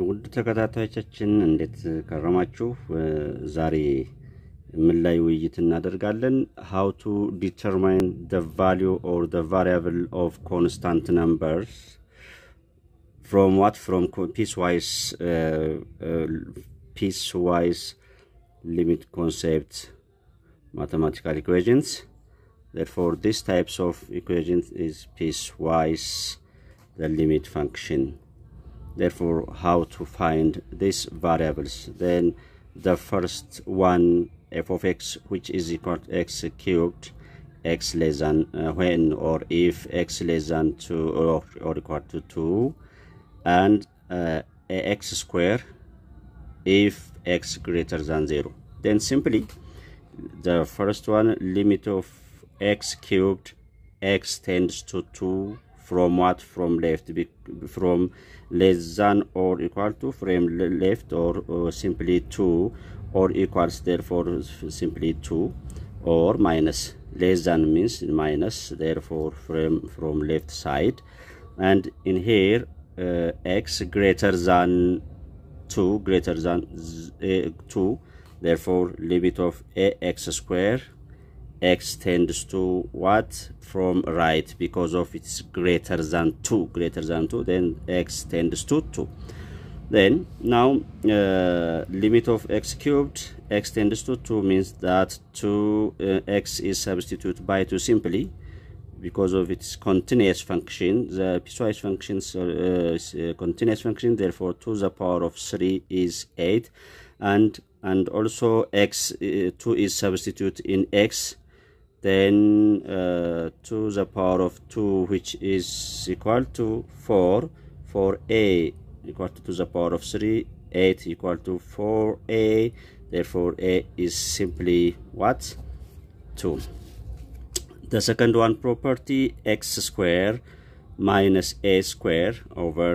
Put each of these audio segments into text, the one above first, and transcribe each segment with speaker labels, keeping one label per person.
Speaker 1: ውድ ተከታታዮቻችን እንዴት ከረማችሁ? ዛሬ ምን ላይ ውይይት እናደርጋለን? how to determine the value or the variable of constant numbers from piecewise limit concept mathematical equations. Therefore, these types of equations is piecewise the limit function. Therefore, how to find these variables? Then the first one, f of x, which is equal to x cubed, x less than when or if x less than 2 or equal to 2, and x square if x greater than 0. Then simply the first one, limit of x cubed, x tends to 2 from what? From left, from less than or equal to, from left or simply 2 or equals, therefore simply 2, or minus. Less than means minus, therefore from left side. And in here x greater than 2, therefore limit of x square, x tends to what? From right, because of it's greater than 2, then x tends to 2. Then now limit of x cubed, x tends to 2 means that 2x is substituted by 2 simply because of its continuous function. The piecewise functions continuous function, therefore 2 the power of 3 is 8, and also x 2 is substituted in x. Then 2 the power of 2, which is equal to 4, for a equal to the power of 3, 8 equal to 4a, therefore a is simply what? 2. The second one property, x square minus a square over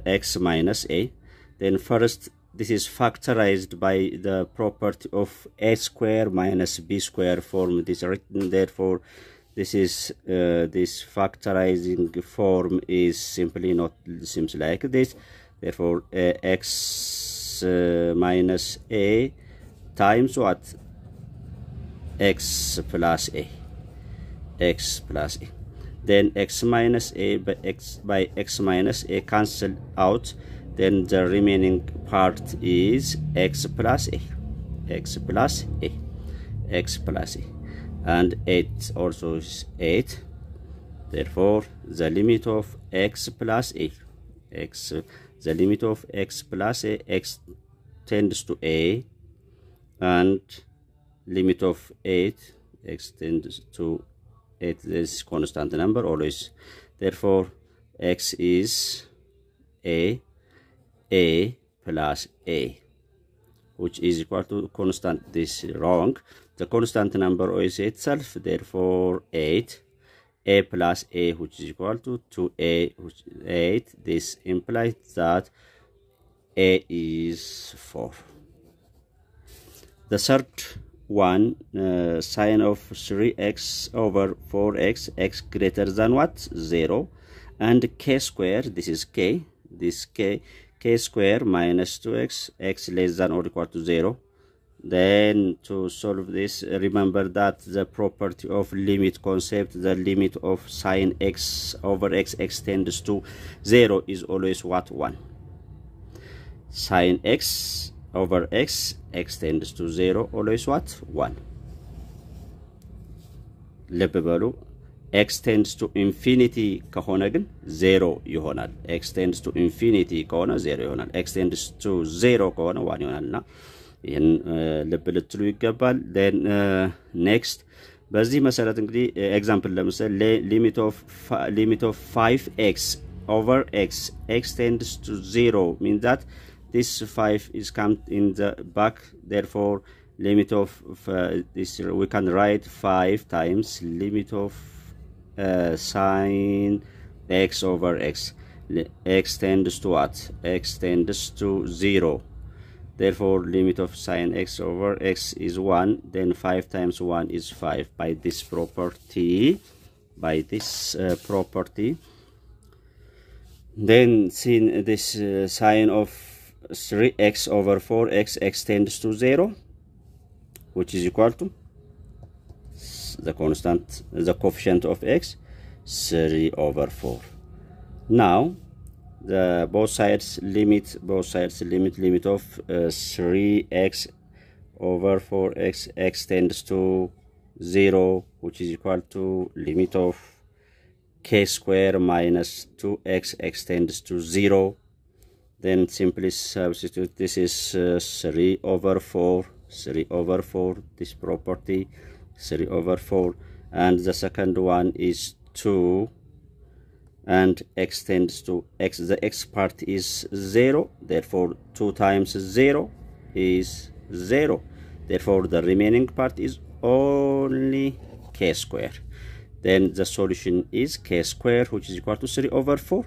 Speaker 1: x minus a. Then first, this is factorized by the property of a square minus b square form. This written, therefore this is this factorizing form is simply not seems like this. Therefore x minus a times what? X plus a. Then x minus a by x minus a cancel out. Then the remaining part is x plus a, and 8 also is 8. Therefore the limit of x plus a, x tends to a, and limit of 8, x tends to 8, this constant number always. Therefore x is a plus a, which is equal to constant. This wrong, the constant number is itself, therefore 8, a plus a, which is equal to 2a, which is 8. This implies that a is 4. The third one, sine of 3x over 4x, x greater than what? 0, and k square, this is k, this k square minus 2x, x less than or equal to 0. Then to solve this, remember that the property of limit concept, the limit of sine x over x, x tends to 0 is always what? 1. Sine x over x, x tends to 0, always what? 1. ልብ በሉ። x tends to infinity ከሆነ ግን 0 ይሆናል። x tends to infinity ከሆነ 0 ይሆናል። x tends to 0 ከሆነ 1 ይሆናልና ይሄን ልብ ልትሉ ይገባል። then next በዚህ መሰረት እንግዲህ ኤግዛምፕል ለምሳሌ limit of 5x over x, x tends to 0 means that this 5 is come in the back. Therefore limit of this, we can write 5 times limit of sine x over x. X tends to what? X tends to 0. Therefore limit of sine x over x is 1. Then 5 times 1 is 5. By this property Then sin this sign of 3x over 4x, x tends to 0, which is equal to the constant, the coefficient of x, 3 over 4. Now the both sides limit limit of 3x over 4x, x tends to 0, which is equal to limit of k square minus 2x, x tends to 0. Then simply substitute. This is 3 over 4, this property 3 over 4, and the second one is 2, and x tends to x, the x part is 0, therefore 2 times 0 is 0, therefore the remaining part is only k square. Then the solution is k square, which is equal to 3 over 4.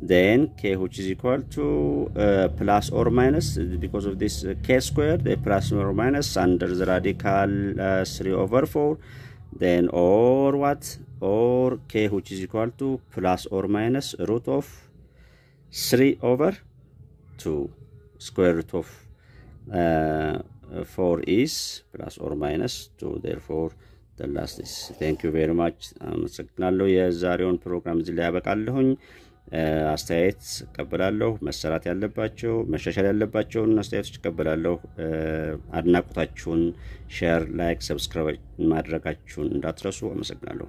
Speaker 1: Then k, which is equal to plus or minus, because of this k square, the plus or minus under the radical 3 over 4. Then or what? Or k, which is equal to plus or minus root of 3 over 2. Square root of 4 is plus or minus 2. Therefore the last is. Thank you very much. አመሰግናለሁ። የዛሬውን ፕሮግራም እዚህ ላይ ያበቃለሁኝ። አስተያየት እቀበላለሁ። መሰራት ያለባቸው መሻሻል ያለባቸውን አስተያየቶች እቀበላለሁ። አድናቆታችሁን ሼር፣ ላይክ፣ ሰብስክራይብ ማድረጋችሁን እንዳትረሱ። አመሰግናለሁ።